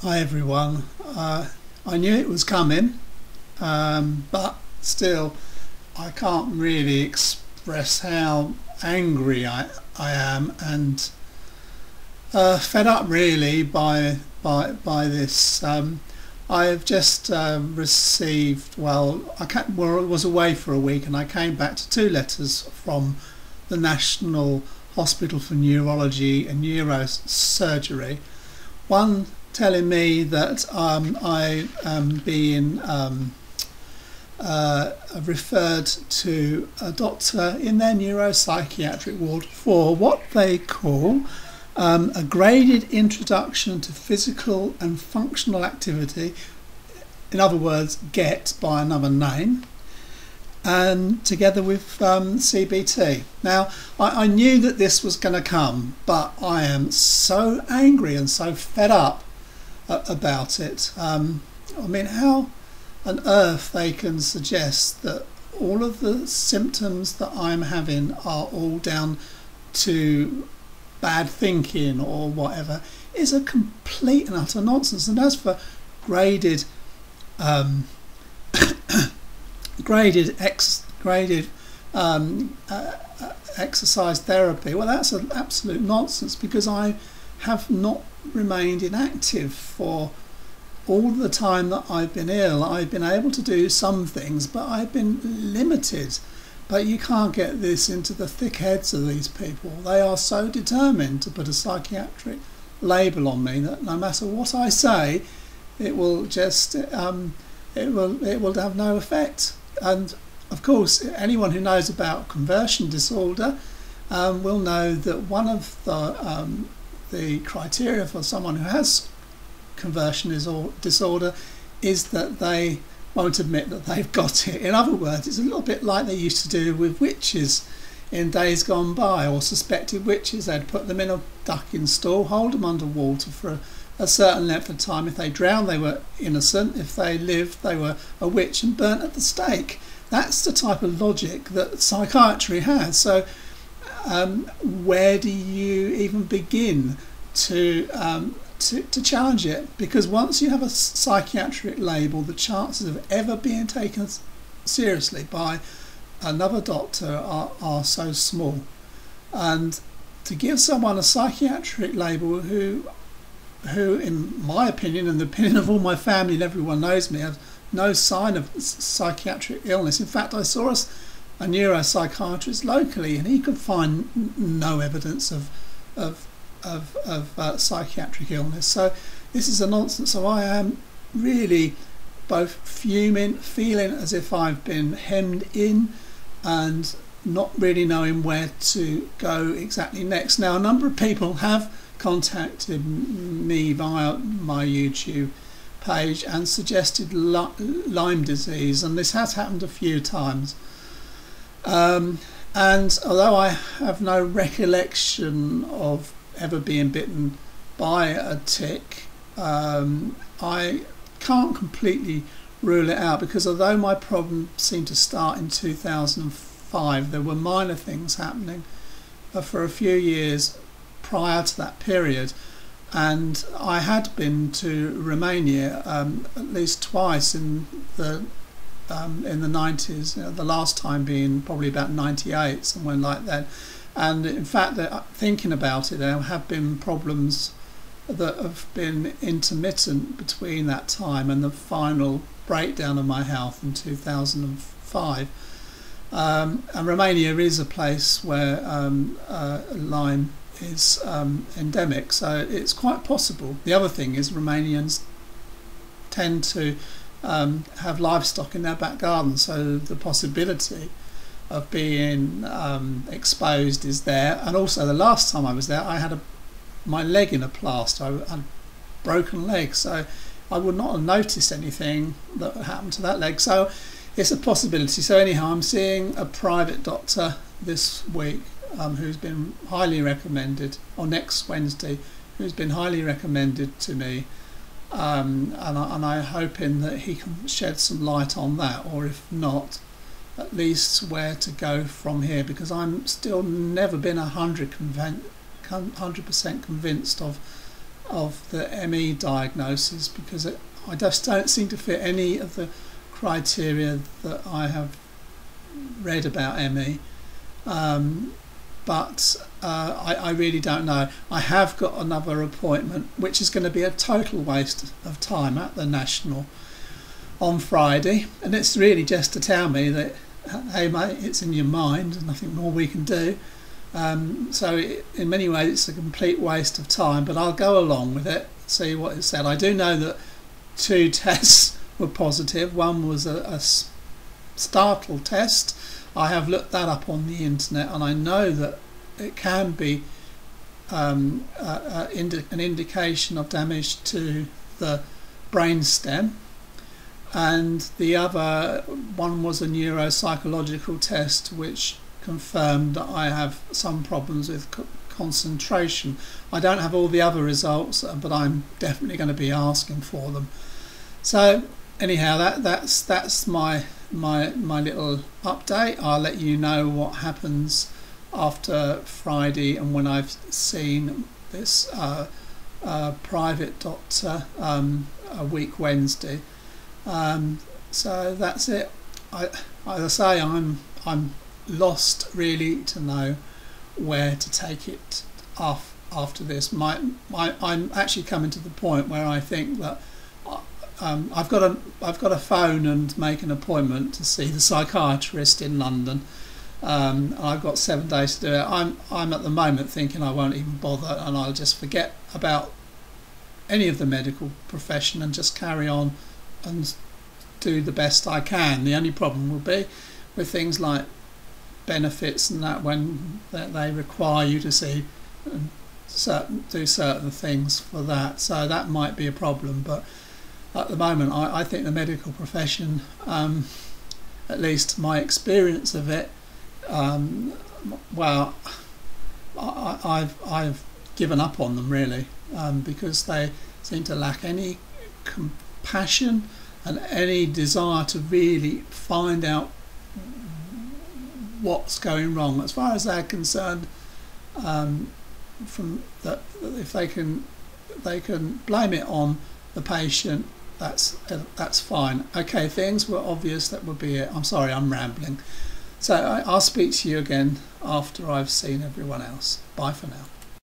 Hi everyone. I knew it was coming, but still I can't really express how angry I am and fed up really by this. I've just received, was away for a week and I came back to two letters from the National Hospital for Neurology and Neurosurgery. One telling me that I am being referred to a doctor in their neuropsychiatric ward for what they call a graded introduction to physical and functional activity, in other words GET by another name, and together with CBT. Now I knew that this was going to come, but I am so angry and so fed up about it. I mean, how on earth they can suggest that all of the symptoms that I'm having are all down to bad thinking or whatever is a complete and utter nonsense. And as for graded exercise therapy, well, that's an absolute nonsense, because I have not remained inactive for all the time that I've been ill. I've been able to do some things, but I've been limited. But you can't get this into the thick heads of these people. They are so determined to put a psychiatric label on me that no matter what I say, it will just it will have no effect. And of course, anyone who knows about conversion disorder will know that one of the criteria for someone who has conversion disorder is that they won't admit that they've got it. In other words, it's a little bit like they used to do with witches in days gone by, or suspected witches. They'd put them in a ducking stool, hold them under water for a certain length of time. If they drowned, they were innocent. If they lived, they were a witch and burnt at the stake. That's the type of logic that psychiatry has. So where do you even begin to challenge it? Because once you have a psychiatric label, the chances of ever being taken seriously by another doctor are so small. And to give someone a psychiatric label who in my opinion and the opinion of all my family and everyone knows me, has no sign of psychiatric illness. In fact, I saw a neuropsychiatrist locally and he could find no evidence of psychiatric illness. So this is a nonsense. So I am really both fuming, feeling as if I've been hemmed in and not really knowing where to go exactly next. Now, a number of people have contacted me via my YouTube page and suggested Lyme disease, and this has happened a few times. And although I have no recollection of ever being bitten by a tick, I can't completely rule it out, because although my problem seemed to start in 2005, there were minor things happening for a few years prior to that period. And I had been to Romania at least twice in the 90s, the last time being probably about 98, somewhere like that. And in fact, thinking about it, there have been problems that have been intermittent between that time and the final breakdown of my health in 2005. And Romania is a place where Lyme is endemic, so it's quite possible. The other thing is Romanians tend to have livestock in their back garden, so the possibility of being exposed is there. And also, the last time I was there, I had my leg in a plaster. I had a broken leg, so I would not have noticed anything that happened to that leg. So it's a possibility. So anyhow, I'm seeing a private doctor this week who's been highly recommended, or next Wednesday, who's been highly recommended to me, and I'm hoping that he can shed some light on that, or if not, at least where to go from here, because I'm still never been 100% convinced of of the ME diagnosis, because I just don't seem to fit any of the criteria that I have read about ME. But I really don't know. I have got another appointment, which is going to be a total waste of time, at the National on Friday, and it's really just to tell me that, hey mate, it's in your mind, nothing more we can do. So in many ways it's a complete waste of time, but I'll go along with it, see what it said. I do know that 2 tests were positive. One was a startle test. I have looked that up on the internet, and I know that it can be an indication of damage to the brainstem. And the other one was a neuropsychological test, which confirmed that I have some problems with concentration. I don't have all the other results, but I'm definitely going to be asking for them. So anyhow, that's my little update. I'll let you know what happens after Friday and when I've seen this private doctor a week Wednesday. So that's it. As I say, I'm lost really to know where to take it off after this. I'm actually coming to the point where I think that I've got to phone and make an appointment to see the psychiatrist in London. I've got 7 days to do it. I'm at the moment thinking I won't even bother, and I'll just forget about any of the medical profession and just carry on and do the best I can. The only problem will be with things like benefits and that, when they require you to see and do certain things for that, so that might be a problem. But at the moment I think the medical profession, at least my experience of it, well, I've given up on them really, because they seem to lack any compassion and any desire to really find out what's going wrong. As far as they're concerned, from that, if they can blame it on the patient, that's fine. Okay, if things were obvious, that would be it. I'm sorry, I'm rambling. So I'll speak to you again after I've seen everyone else. Bye for now.